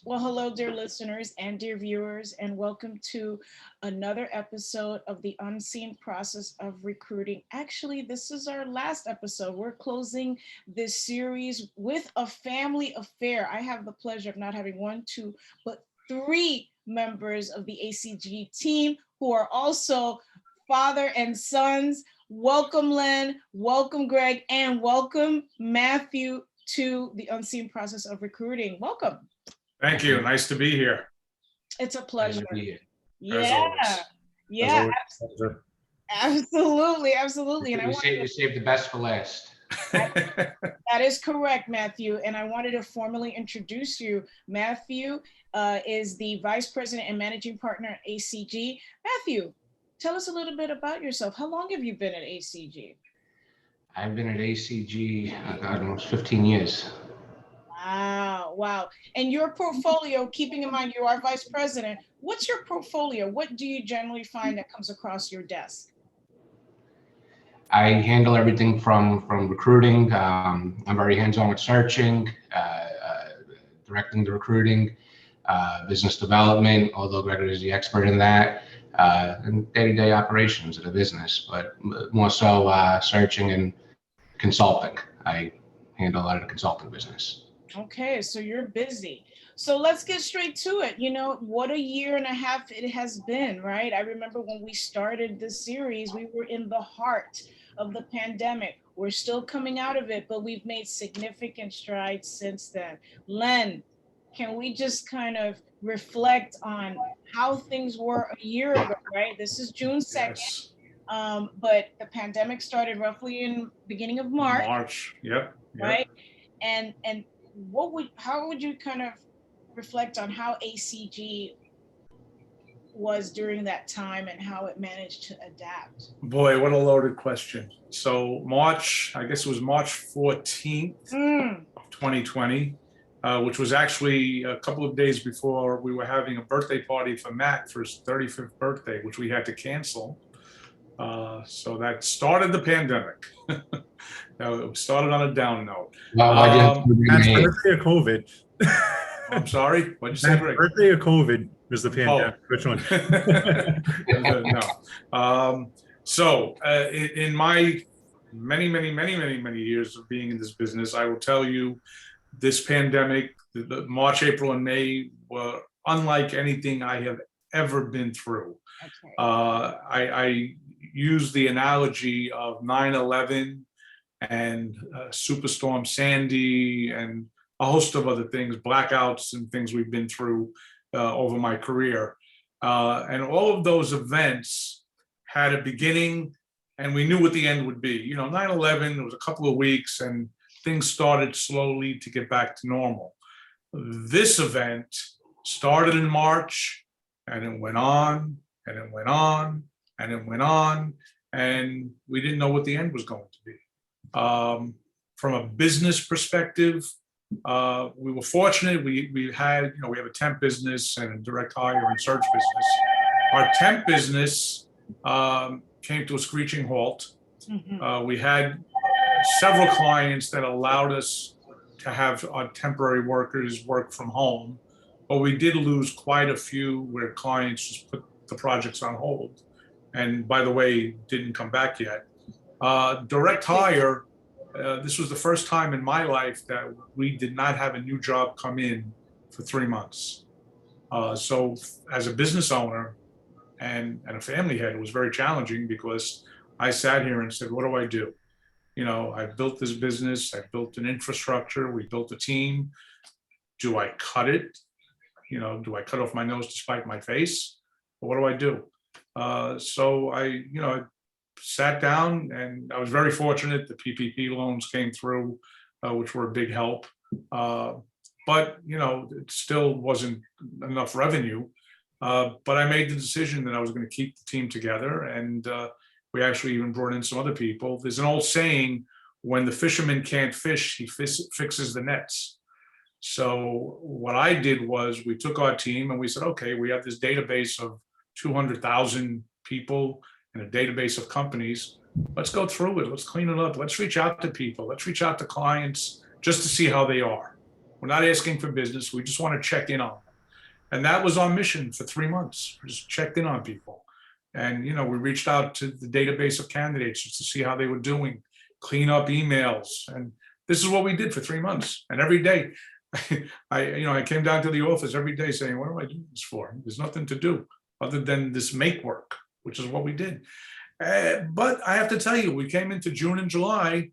Well, hello, dear listeners and dear viewers, and welcome to another episode of the unseen process of recruiting. Actually, this is our last episode. We're closing this series with a family affair. I have the pleasure of not having one, two, but three members of the ACG team who are also father and sons. Welcome, Len. Welcome, Greg, and welcome, Matthew, to the unseen process of recruiting. Welcome. Thank you. Nice to be here. It's a pleasure. As Yeah, always. yeah, absolutely, absolutely. And You saved the best for last. that is correct, Matthew. And I wanted to formally introduce you. Matthew is the Vice President and Managing Partner at ACG. Matthew, tell us a little bit about yourself. How long have you been at ACG? I've been at ACG, almost 15 years. Wow. And your portfolio, keeping in mind you are vice president, what's your portfolio? What do you generally find that comes across your desk? I handle everything from recruiting. I'm very hands-on with searching, directing the recruiting, business development, although Gregory is the expert in that, and day-to-day operations of the business, but more so searching and consulting. I handle a lot of the consulting business. Okay, so you're busy. So let's get straight to it. You know, what a year and a half it has been, right? I remember when we started this series, we were in the heart of the pandemic. We're still coming out of it, but we've made significant strides since then. Len, can we just kind of reflect on how things were a year ago, right? This is June 2nd, Yes. but the pandemic started roughly in beginning of March. Yep. Right? And how would you kind of reflect on how ACG was during that time and how it managed to adapt? Boy, what a loaded question. So March, I guess it was March 14th, 2020, which was actually a couple of days before we were having a birthday party for Matt for his 35th birthday, which we had to cancel. So that started the pandemic. Now, it started on a down note. Birthday or COVID? I'm sorry, what'd you say, Greg? Birthday or COVID was the pandemic. Which one? No. So in my many years of being in this business, I will tell you, this pandemic, the March, April, and May were unlike anything I have ever been through. Okay. I use the analogy of 9/11 and Superstorm Sandy and a host of other things, blackouts and things we've been through over my career. And all of those events had a beginning and we knew what the end would be. You know, 9/11, it was a couple of weeks and things started slowly to get back to normal. This event started in March and it went on and it went on and it went on, and we didn't know what the end was going to be. From a business perspective, we were fortunate. We had, we have a temp business and a direct hire and search business. Our temp business came to a screeching halt. We had several clients that allowed us to have our temporary workers work from home, but we did lose quite a few where clients just put the projects on hold. And by the way, didn't come back yet. Direct hire, this was the first time in my life that we did not have a new job come in for 3 months. So as a business owner and a family head, it was very challenging because I sat here and said, what do I do? You know, I built this business, I built an infrastructure, we built a team. Do I cut it? You know, do I cut off my nose to spite my face? Or what do I do? So I sat down, and I was very fortunate. The PPP loans came through, which were a big help. But, it still wasn't enough revenue. But I made the decision that I was going to keep the team together. And we actually even brought in some other people. There's an old saying, when the fisherman can't fish, he fixes the nets. So what I did was we took our team and we said, okay, we have this database of 200,000 people and a database of companies. Let's go through it. Let's clean it up. Let's reach out to people. Let's reach out to clients just to see how they are. We're not asking for business. We just want to check in on them. And that was our mission for 3 months. We just checked in on people. And, you know, we reached out to the database of candidates just to see how they were doing, clean up emails. And this is what we did for 3 months. And every day, I came down to the office every day saying, what am I doing this for? There's nothing to do other than this make work, which is what we did. But I have to tell you, we came into June and July,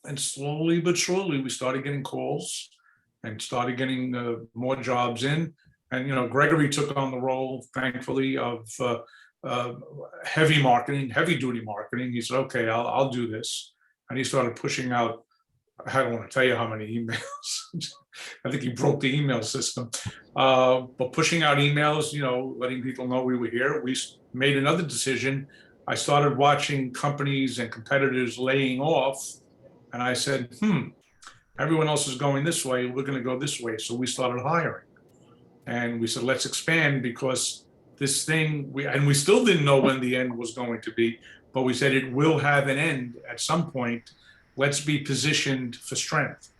and slowly but surely, we started getting calls and started getting more jobs in. And, you know, Gregory took on the role, thankfully, of heavy marketing, heavy duty marketing. He said, okay, I'll do this. And he started pushing out, I don't want to tell you how many emails. I think he broke the email system. But pushing out emails, you know, letting people know we were here. We made another decision. I started watching companies and competitors laying off. And I said, everyone else is going this way. We're going to go this way. So we started hiring. And we said, let's expand, because this thing, we still didn't know when the end was going to be, but we said it will have an end at some point. Let's be positioned for strength.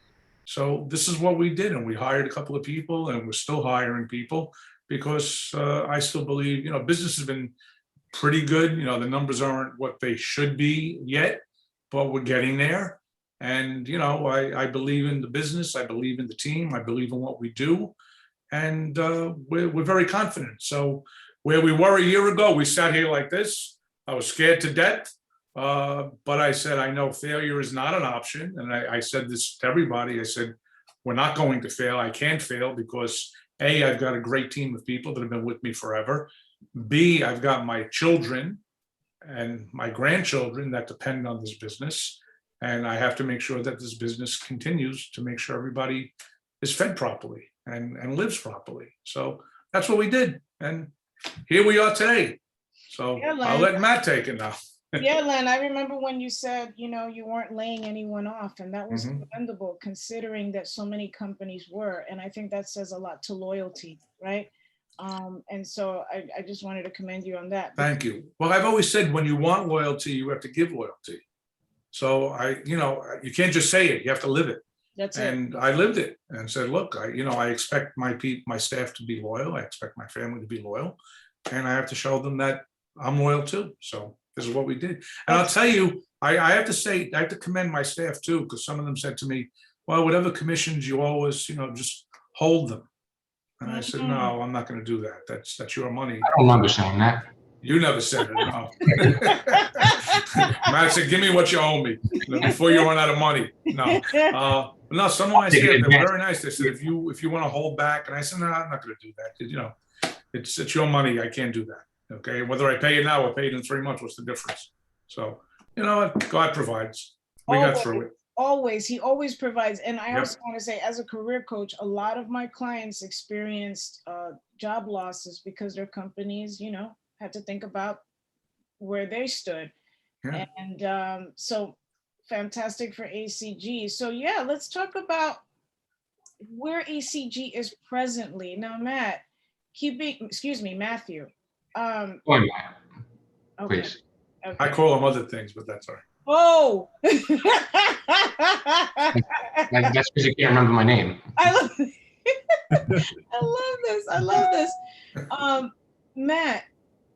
So this is what we did. And we hired a couple of people, and we're still hiring people, because I still believe, you know, business has been pretty good. You know, the numbers aren't what they should be yet, but we're getting there. And, you know, I believe in the business. I believe in the team. I believe in what we do. And we're very confident. So where we were a year ago, we sat here like this. I was scared to death. But I said, I know failure is not an option. And I said this to everybody. I said, we're not going to fail. I can't fail because A, I've got a great team of people that have been with me forever. B, I've got my children and my grandchildren that depend on this business. And I have to make sure that this business continues to make sure everybody is fed properly and lives properly. So that's what we did. And here we are today. So yeah, I'll let Matt take it now. Yeah, Len, I remember when you said, you know, you weren't laying anyone off, and that was commendable considering that so many companies were. And I think that says a lot to loyalty, right? And so I just wanted to commend you on that. Thank you. Well, I've always said, when you want loyalty, you have to give loyalty. So you can't just say it, you have to live it. That's it. And I lived it and said, look, I expect my staff to be loyal. I expect my family to be loyal, and I have to show them that I'm loyal too. So this is what we did. And I'll tell you, I have to say, I have to commend my staff too, because some of them said to me, well, whatever commissions you always, just hold them. And I said, no, I'm not going to do that. That's your money. I don't remember saying that. You never said it, no. Matt said, give me what you owe me before you run out of money. No. No, some of my staff, they were very nice. They said, if you want to hold back, and I said, no, I'm not going to do that. It's your money. I can't do that. Okay, whether I pay it now or pay it in 3 months, what's the difference? So, you know what? God provides. We got through it. Always, he always provides. And I also want to say, as a career coach, a lot of my clients experienced job losses because their companies, had to think about where they stood. Yeah. And so fantastic for ACG. So yeah, let's talk about where ACG is presently. Now, Matt, Matthew. Okay. Please. Okay. I call them other things, but that's all right. Oh. That's because you can't remember my name. I love this. Matt,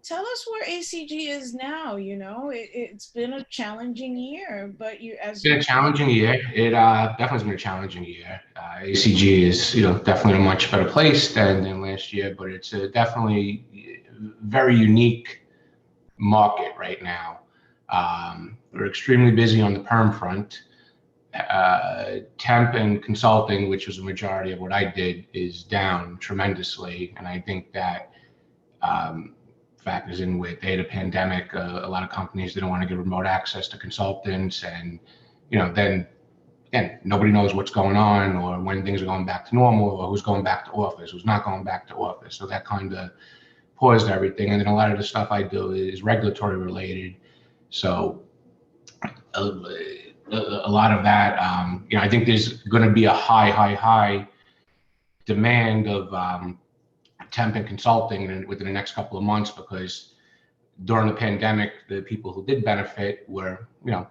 tell us where ACG is now. It's been a challenging year, but it's been a challenging year. It definitely has been a challenging year. ACG is, definitely in a much better place than last year, but it's definitely very unique market right now. We're extremely busy on the perm front. Temp and consulting, which was a majority of what I did, is down tremendously, and I think that factors in with the pandemic. A lot of companies didn't want to give remote access to consultants, and then again, nobody knows what's going on or when things are going back to normal, or who's going back to office, who's not going back to office. So that kind of paused everything. And then a lot of the stuff I do is regulatory related. So a lot of that, I think there's going to be a high demand of temp and consulting within the next couple of months, because During the pandemic, the people who did benefit were,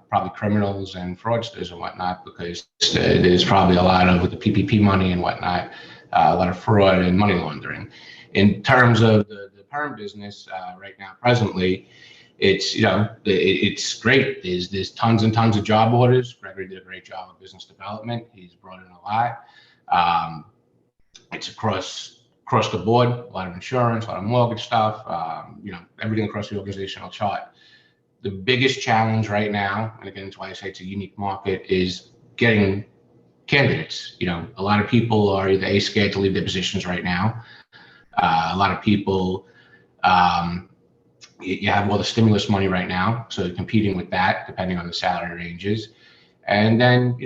probably criminals and fraudsters and whatnot, because there's probably a lot of, with the PPP money and whatnot, a lot of fraud and money laundering. In terms of the perm business right now, presently, it's, it's great. There's tons and tons of job orders. Gregory did a great job of business development. He's brought in a lot. It's across the board, a lot of insurance, a lot of mortgage stuff, everything across the organizational chart. The biggest challenge right now, and again, that's why I say it's a unique market, is getting candidates. A lot of people are either A, scared to leave their positions right now. A lot of people, you have all the stimulus money right now, so you're competing with that, depending on the salary ranges. And then,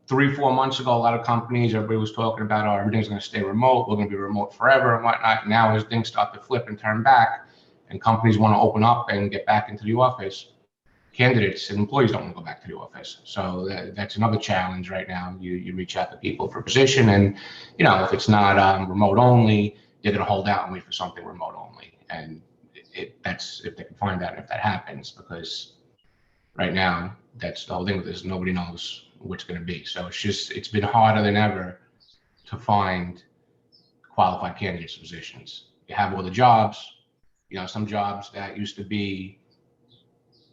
3-4 months ago, a lot of companies, everybody was talking about, oh, everything's going to stay remote. We're going to be remote forever and whatnot. Now, as things start to flip and turn back, and companies want to open up and get back into the office, candidates and employees don't want to go back to the office. So that's another challenge right now. You reach out to people for a position, and if it's not remote only, they're going to hold out and wait for something remote only. And that's if they can find out if that happens, because right now that's the whole thing with this. Nobody knows what's going to be. So it's been harder than ever to find qualified candidates for positions. You have all the jobs, some jobs that used to be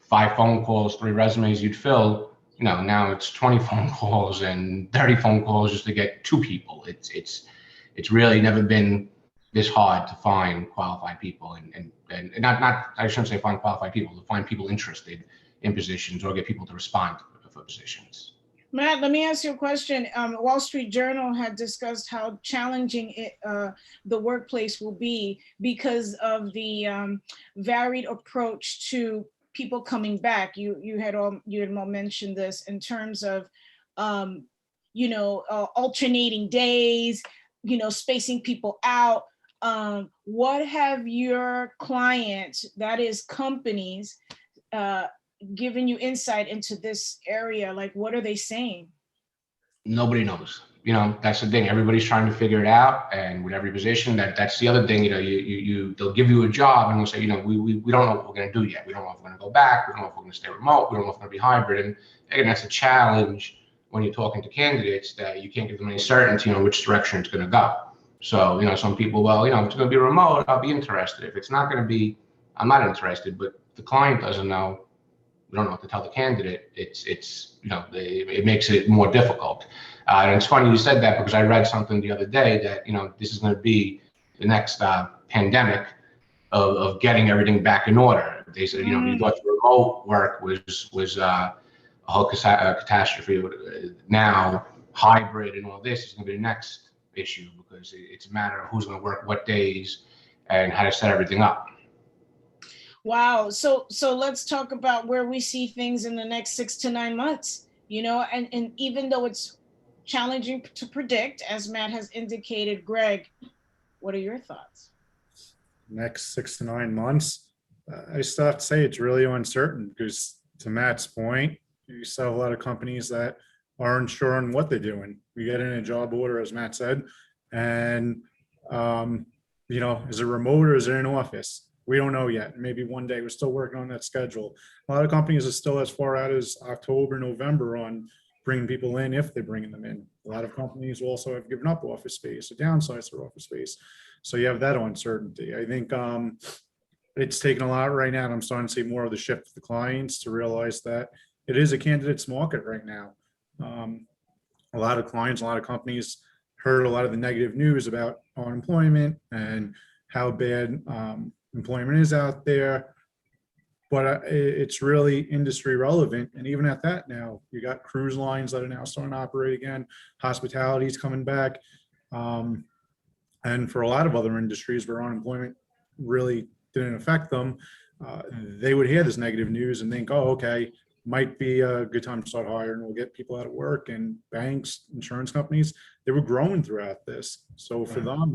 5 phone calls, 3 resumes you'd fill, now it's 20 phone calls and 30 phone calls just to get 2 people. It's really never been this hard to find qualified people, and not I shouldn't say find qualified people, to find people interested in positions or get people to respond for positions. Matt, let me ask you a question. Wall Street Journal had discussed how challenging the workplace will be because of the varied approach to people coming back. You had all mentioned this in terms of alternating days, spacing people out. What have your clients, that is companies, given you insight into this area? Like, what are they saying? Nobody knows. That's the thing. Everybody's trying to figure it out, and with every position, that's the other thing. They'll give you a job and they'll say, we don't know what we're going to do yet. We don't know if we're going to go back. We don't know if we're going to stay remote. We don't know if we're going to be hybrid. And again, that's a challenge when you're talking to candidates, that you can't give them any certainty on which direction it's going to go. So, some people, well, if it's going to be remote, I'll be interested. If it's not going to be, I'm not interested. But the client doesn't know. We don't know what to tell the candidate. It makes it more difficult. And it's funny you said that, because I read something the other day that, this is going to be the next pandemic of getting everything back in order. They said, you thought remote work was a whole catastrophe. Now, hybrid and all this is going to be the next issue, because it's a matter of who's going to work what days and how to set everything up. Wow. So let's talk about where we see things in the next 6 to 9 months, and even though it's challenging to predict, as Matt has indicated, Greg, what are your thoughts? Next 6 to 9 months, I still have to say it's really uncertain, because to Matt's point, you still have a lot of companies that are unsure on what they're doing. We get in a job order, as Matt said, and is it remote or is it in office? We don't know yet. Maybe one day. We're still working on that schedule. A lot of companies are still as far out as October, November on bringing people in, if they're bringing them in. A lot of companies also have given up office space or downsized their office space. So you have that uncertainty. I think it's taken a lot right now, and I'm starting to see more of the shift to the clients to realize that it is a candidate's market right now. A lot of clients, a lot of companies heard a lot of the negative news about unemployment and how bad employment is out there, but it's really industry relevant. And even at that, now you got cruise lines that are now starting to operate again, hospitality is coming back, and for a lot of other industries where unemployment really didn't affect them, they would hear this negative news and think, oh, okay, might be a good time to start hiring. We'll get people out of work. And banks, insurance companies, they were growing throughout this. So for them,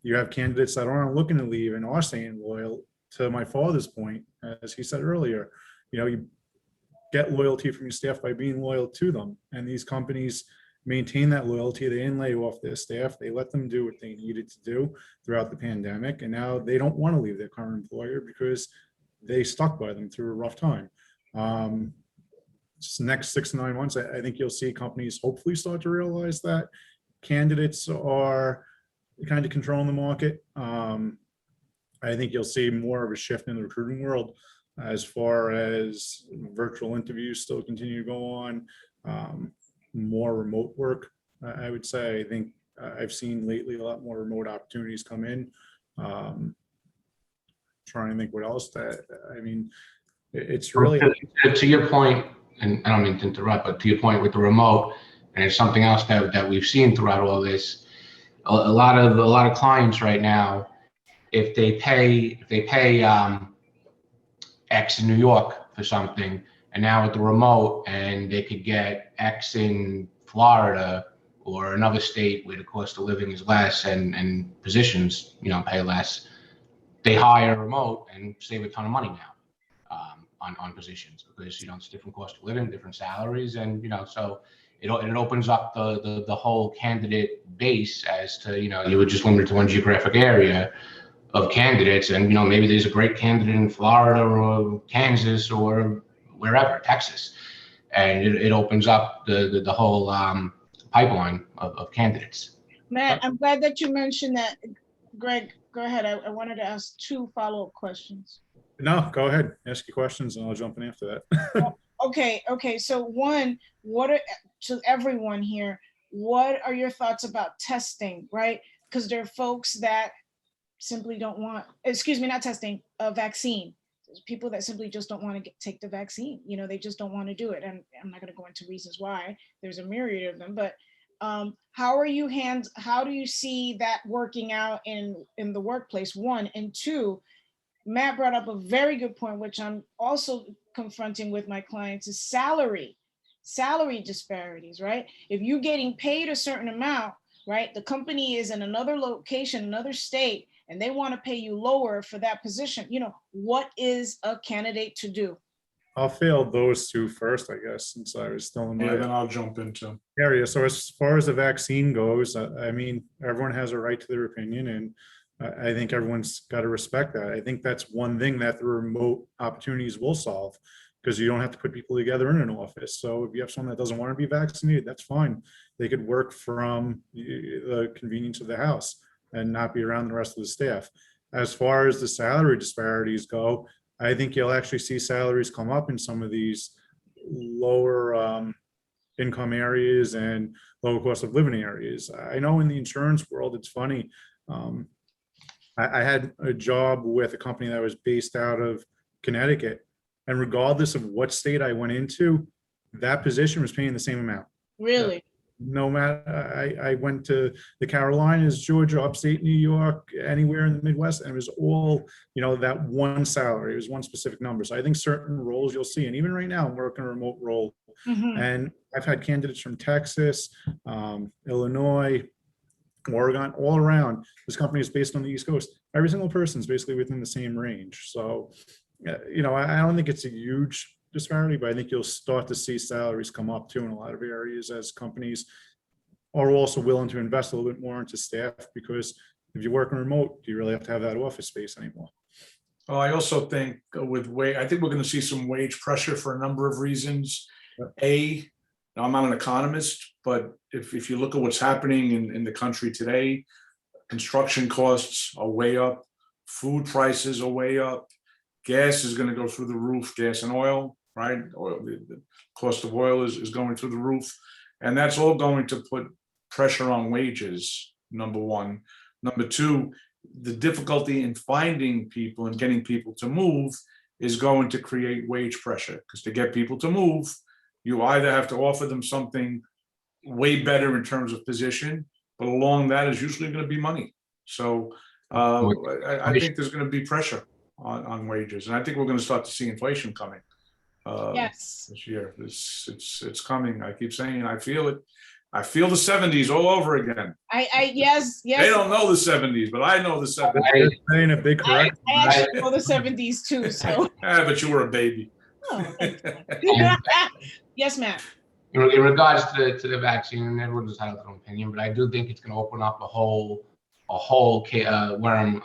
you have candidates that aren't looking to leave and are staying loyal. To my father's point, as he said earlier, you get loyalty from your staff by being loyal to them. And these companies maintain that loyalty. They didn't lay off their staff. They let them do what they needed to do throughout the pandemic. And now they don't want to leave their current employer because they stuck by them through a rough time. Just next 6 to 9 months, I think you'll see companies hopefully start to realize that candidates are kind of controlling the market. I think you'll see more of a shift in the recruiting world as far as virtual interviews still continue to go on, more remote work. I would say, I think I've seen lately a lot more remote opportunities come in. Trying to think what else it's really. To your point, and I don't mean to interrupt, but to your point with the remote, and it's something else that we've seen throughout all this. A lot of clients right now, if they pay X in New York for something, and now with the remote, and they could get X in Florida or another state where the cost of living is less and positions, pay less, they hire remote and save a ton of money now on positions, because it's different cost of living, different salaries, and so it opens up the whole candidate base as to you were just limited to one geographic area of candidates, and maybe there's a great candidate in Florida or Kansas or wherever, Texas, and it opens up the whole pipeline of candidates. Matt, I'm glad that you mentioned that. Greg, go ahead. I wanted to ask 2 follow-up questions. No, go ahead. Ask your questions and I'll jump in after that. Okay. So one, to everyone here, what are your thoughts about testing, right? Because there are folks that simply don't want, not testing, a vaccine. There's people that simply just don't want to take the vaccine. They just don't want to do it. And I'm not going to go into reasons why. There's a myriad of them, but how do you see that working out in the workplace, 1, and 2, Matt brought up a very good point, which I'm also confronting with my clients, is salary disparities, right? If you're getting paid a certain amount, right, the company is in another location, another state, and they want to pay you lower for that position, what is a candidate to do? I'll fail those 2 first, I guess, since I was still in my then I'll jump into area. So as far as the vaccine goes, everyone has a right to their opinion, and I think everyone's got to respect that. I think that's one thing that the remote opportunities will solve, because you don't have to put people together in an office. So if you have someone that doesn't want to be vaccinated, that's fine. They could work from the convenience of the house and not be around the rest of the staff. As far as the salary disparities go, I think you'll actually see salaries come up in some of these lower income areas and lower cost of living areas. I know in the insurance world, it's funny. I had a job with a company that was based out of Connecticut, and regardless of what state I went into, that position was paying the same amount. Really? No matter, I went to the Carolinas, Georgia, upstate New York, anywhere in the Midwest, and it was all, that one salary. It was one specific number. So I think certain roles you'll see, and even right now I'm working a remote role, and I've had candidates from Texas, Illinois, Oregon, all around. This company is based on the East Coast. Every single person is basically within the same range. So, I don't think it's a huge disparity, but I think you'll start to see salaries come up too in a lot of areas as companies are also willing to invest a little bit more into staff, because if you're working remote, do you really have to have that office space anymore? Well, I also think I think we're going to see some wage pressure for a number of reasons. Now, I'm not an economist, but if you look at what's happening in the country today, construction costs are way up, food prices are way up, gas is going to go through the roof, gas and oil, right? Oil, the cost of oil is going through the roof, and that's all going to put pressure on wages, number 1. Number 2, the difficulty in finding people and getting people to move is going to create wage pressure, because to get people to move, you either have to offer them something way better in terms of position, but along that is usually going to be money. So I think there's going to be pressure on wages, and I think we're going to start to see inflation coming. Yes. This year, it's coming. I keep saying, I feel it. I feel the 70s all over again. Yes. They don't know the 70s, but I know the 70s. They're saying a big correct. I actually know the 70s too. So. But you were a baby. Oh, yes, Matt. In regards to the vaccine, and everyone's entitled to an opinion, but I do think it's going to open up a whole worm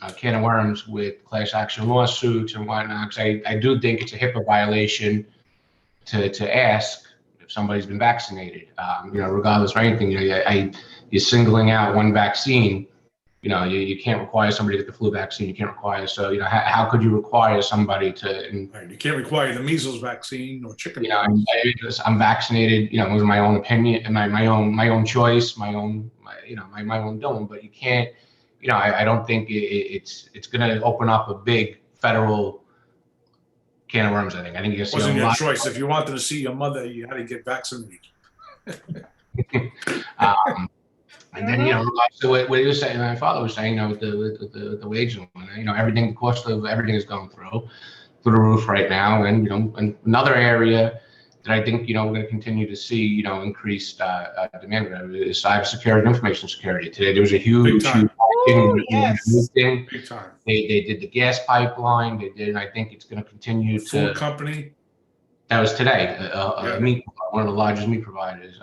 a can of worms with class action lawsuits and whatnot. 'Cause I do think it's a HIPAA violation to ask if somebody's been vaccinated, regardless of anything. You're singling out one vaccine. You can't require somebody to get the flu vaccine. You can't require, so, how could you require somebody to? Right. You can't require the measles vaccine or chicken. I'm vaccinated. It was my own opinion and my own choice, my own doing. But you can't. I don't think it's going to open up a big federal can of worms. I think you're going to see Wasn't a your lot. choice. If you wanted to see your mother, you had to get vaccinated. And then, so what he was saying, my father was saying, with the wage line, everything, the cost of everything is going through the roof right now. And, and another area that I think, we're going to continue to see, increased demand is cybersecurity and information security. Today, there was a huge time. thing. Big time. They did the gas pipeline. They did, and I think it's going to continue to. Food company. That was today. One of the largest meat providers.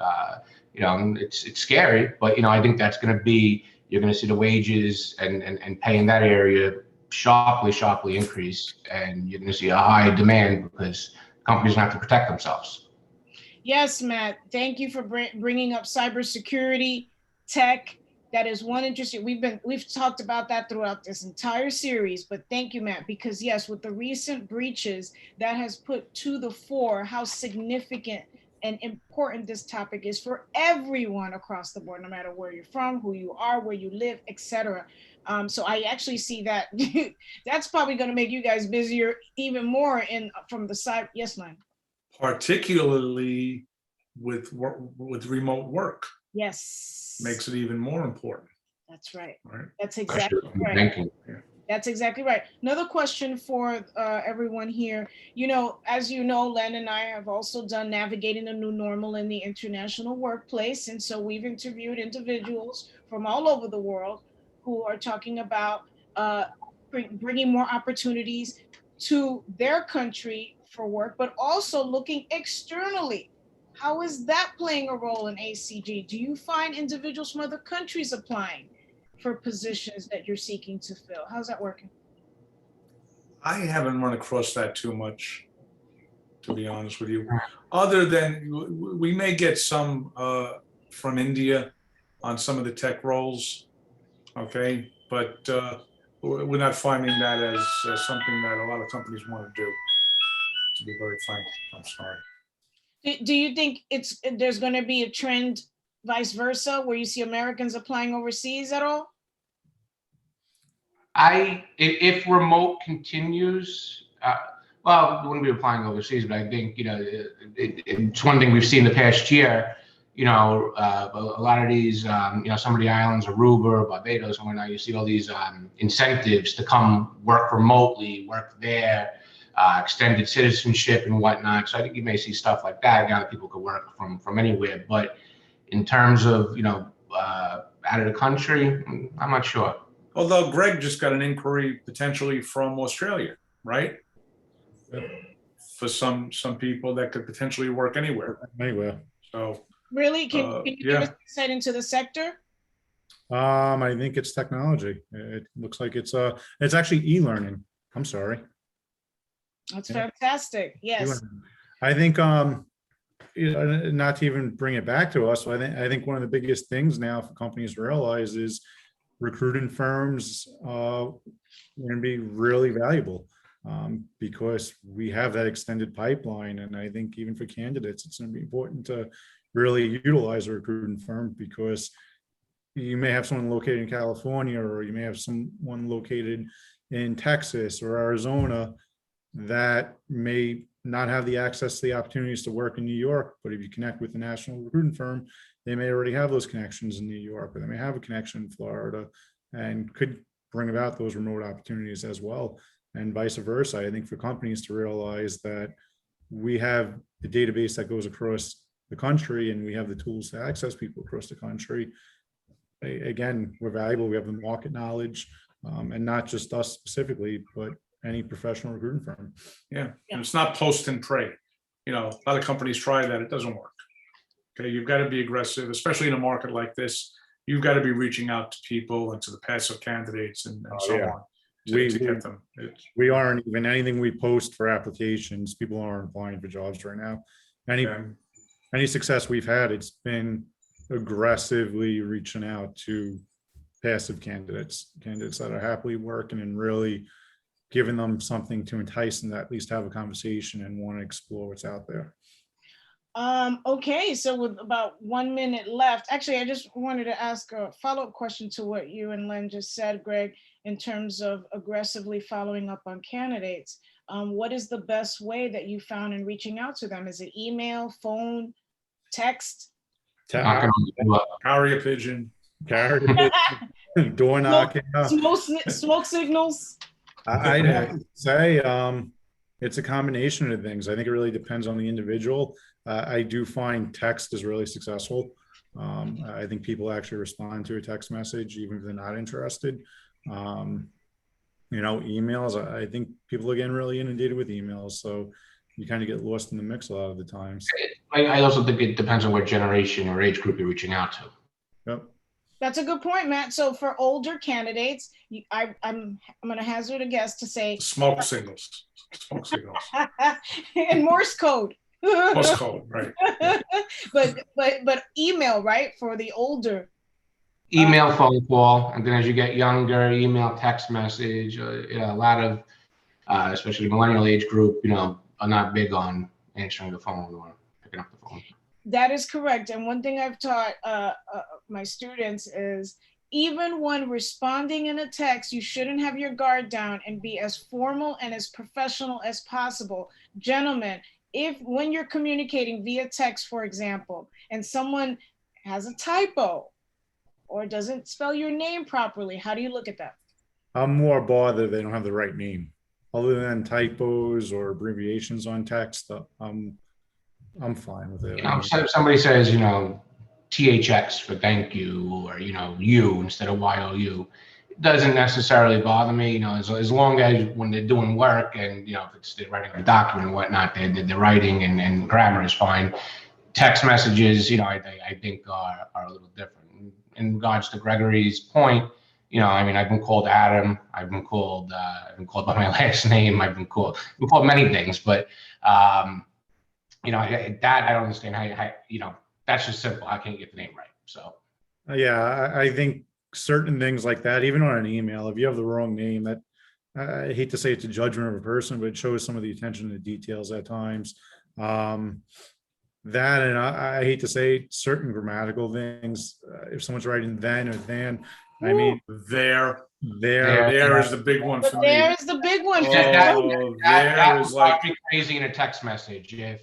It's scary, but I think that's going to be, you're going to see the wages and pay in that area sharply increase, and you're going to see a high demand because companies have to protect themselves. Yes, Matt. Thank you for bringing up cybersecurity, tech. That is one interesting. We've talked about that throughout this entire series, but thank you, Matt, because yes, with the recent breaches, that has put to the fore how significant and important this topic is for everyone across the board, no matter where you're from, who you are, where you live, etc. So I actually see that that's probably going to make you guys busier even more from the side. Yes, Len. Particularly with remote work. Yes. Makes it even more important. That's right. Right. That's exactly right. Yeah. That's exactly right. Another question for everyone here. As you know, Len and I have also done Navigating the New Normal in the International Workplace. And so we've interviewed individuals from all over the world who are talking about bringing more opportunities to their country for work, but also looking externally. How is that playing a role in ACG? Do you find individuals from other countries applying for positions that you're seeking to fill? How's that working? I haven't run across that too much, to be honest with you. Other than we may get some from India on some of the tech roles, okay? But we're not finding that as something that a lot of companies want to do, to be very frank. I'm sorry. Do you think there's going to be a trend vice versa where you see Americans applying overseas at all? If remote continues, well, we wouldn't be applying overseas, but I think, it's one thing we've seen the past year, a lot of these, some of the islands, Aruba, Barbados, and whatnot, you see all these incentives to come work remotely, work there, extended citizenship and whatnot. So I think you may see stuff like that. Now that people could work from anywhere, but in terms of, out of the country, I'm not sure. Although Greg just got an inquiry potentially from Australia, right? Yep. For some people that could potentially work anywhere. Anywhere. So really, can you give us insight into the sector? I think it's technology. It looks like it's actually e-learning. I'm sorry. That's fantastic. Yes. I think not to even bring it back to us, but I think one of the biggest things now for companies to realize is recruiting firms going to be really valuable because we have that extended pipeline. And I think even for candidates, it's going to be important to really utilize a recruiting firm because you may have someone located in California, or you may have someone located in Texas or Arizona that may not have the access to the opportunities to work in New York. But if you connect with a national recruiting firm, they may already have those connections in New York, or they may have a connection in Florida and could bring about those remote opportunities as well. And vice versa. I think for companies to realize that we have the database that goes across the country and we have the tools to access people across the country. Again, we're valuable. We have the market knowledge, and not just us specifically, but any professional recruiting firm. Yeah, and it's not post and pray. A lot of companies try that. It doesn't work. Okay, you've got to be aggressive, especially in a market like this. you've got to be reaching out to people and to the passive candidates and Oh, so yeah. on to get them. We aren't even anything we post for applications. People aren't applying for jobs right now. Yeah. Any success we've had, it's been aggressively reaching out to passive candidates that are happily working and really giving them something to entice them to at least have a conversation and want to explore what's out there. Okay, so with about 1 minute left, actually, I just wanted to ask a follow-up question to what you and Len just said, Greg, in terms of aggressively following up on candidates. What is the best way that you found in reaching out to them? Is it email, phone, text? Knocking on the door. Carrier pigeon. Door knocking. Smoke signals? I'd say it's a combination of things. I think it really depends on the individual. I do find text is really successful. I think people actually respond to a text message even if they're not interested. Emails, I think people are getting really inundated with emails, so you kind of get lost in the mix a lot of the times. I also think it depends on what generation or age group you're reaching out to. Yep. That's a good point, Matt. So for older candidates, I'm going to hazard a guess to say Smoke signals. in Morse code. Morse code, right? but email, right, for the older. Email, phone call, and then as you get younger, email, text message. A lot of, especially the millennial age group, are not big on answering the phone or picking up the phone. That is correct. And one thing I've taught my students is even when responding in a text, you shouldn't have your guard down and be as formal and as professional as possible. Gentlemen, when you're communicating via text, for example, and someone has a typo or doesn't spell your name properly, how do you look at that? I'm more bothered they don't have the right name. Other than typos or abbreviations on text, I'm fine with it. So if somebody says, THX for thank you, or, you instead of YOU, it doesn't necessarily bother me, as long as when they're doing work and, if they're writing a document and whatnot, they're writing and grammar is fine. Text messages, I think are a little different. In regards to Gregory's point, I've been called Adam, I've been called by my last name, I've been called many things, but, that I don't understand how that's just simple. How can you get the name right? So. Yeah, I think certain things like that, even on an email, if you have the wrong name, that I hate to say it's a judgment of a person, but it shows some of the attention to details at times. That, and I hate to say certain grammatical things. If someone's writing then or than, I mean, There there is the big one for me. There's the big one. Oh, that is like be crazy in a text message if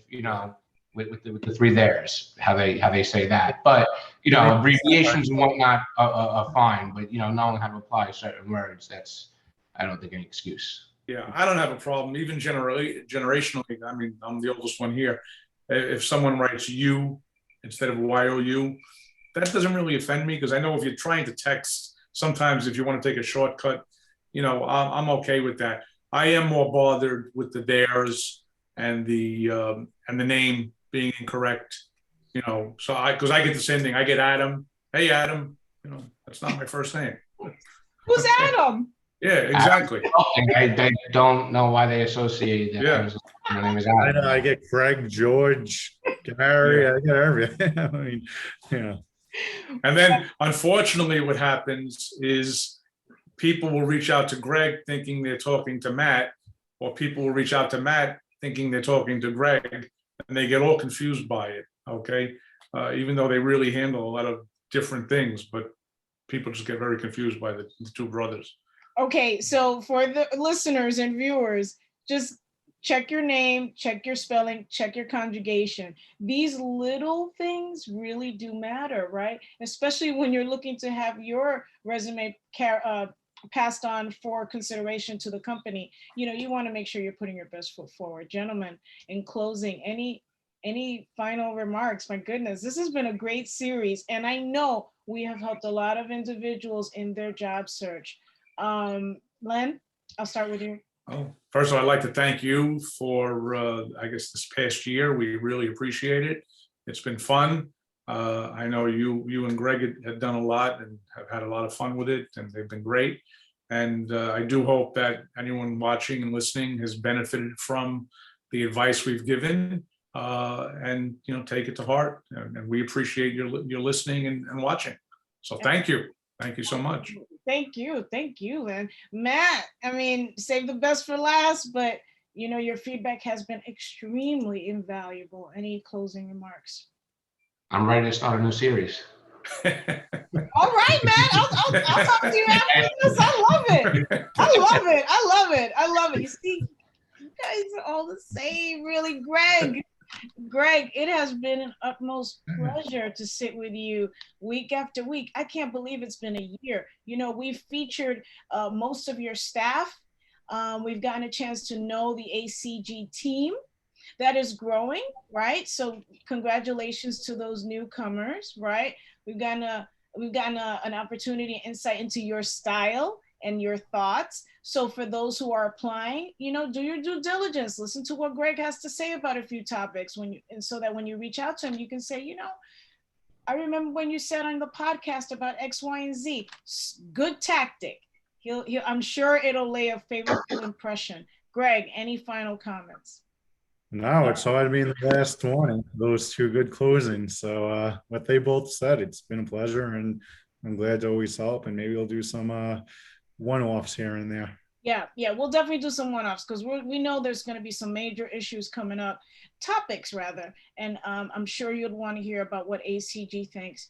with the three there's how they say that, but abbreviations and whatnot are fine, but knowing how to apply certain words, that's I don't think any excuse. Yeah, I don't have a problem even generationally. I mean, I'm the oldest one here. If someone writes you instead of YOU, that doesn't really offend me because I know if you're trying to text, sometimes if you want to take a shortcut, I'm okay with that. I am more bothered with the theirs and the name being incorrect, so because I get the same thing. I get Adam. Hey, Adam, that's not my first name. Who's Adam? Yeah, exactly. I don't know why they associate that. Yeah. My name is Adam. I get Craig, George, Gary, yeah. I get everything. I mean, And then unfortunately what happens is people will reach out to Greg thinking they're talking to Matt, or people will reach out to Matt thinking they're talking to Greg, and they get all confused by it, okay? Even though they really handle a lot of different things, but people just get very confused by the two brothers. Okay, so for the listeners and viewers, just check your name, check your spelling, check your conjugation. These little things really do matter, right? Especially when you're looking to have your resume passed on for consideration to the company. You want to make sure you're putting your best foot forward. Gentlemen, in closing, any final remarks? My goodness, this has been a great series, and I know we have helped a lot of individuals in their job search. Len, I'll start with you. Oh, first of all, I'd like to thank you for, I guess, this past year. We really appreciate it. It's been fun. I know you and Greg had done a lot and have had a lot of fun with it, and they've been great. And I do hope that anyone watching and listening has benefited from the advice we've given, and take it to heart. And we appreciate your listening and watching. So thank you so much. Thank you, Len. Matt, I mean, save the best for last, but your feedback has been extremely invaluable. Any closing remarks? I'm ready to start a new series. All right, Matt. I'll talk to you after this. I love it. I love it. You see, you guys are all the same, really. Greg, it has been an utmost pleasure to sit with you week after week. I can't believe it's been a year. We've featured most of your staff. We've gotten a chance to know the ACG team that is growing, right? So congratulations to those newcomers, right? We've gotten an opportunity, insight into your style and your thoughts. So for those who are applying, do your due diligence. Listen to what Greg has to say about a few topics and so that when you reach out to him, you can say, I remember when you said on the podcast about X, Y, and Z. Good tactic. I'm sure it'll lay a favorable impression. Greg, any final comments? No, it's hard being the last one and those two good closings. So what they both said, it's been a pleasure, and I'm glad to always help, and maybe we'll do some one-offs here and there. Yeah, we'll definitely do some one-offs because we know there's going to be some major issues coming up, topics rather, and I'm sure you'd want to hear about what ACG thinks.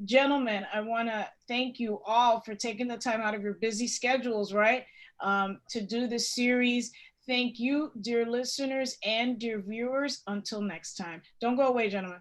Gentlemen, I want to thank you all for taking the time out of your busy schedules, right, to do this series. Thank you, dear listeners and dear viewers. Until next time. Don't go away, gentlemen.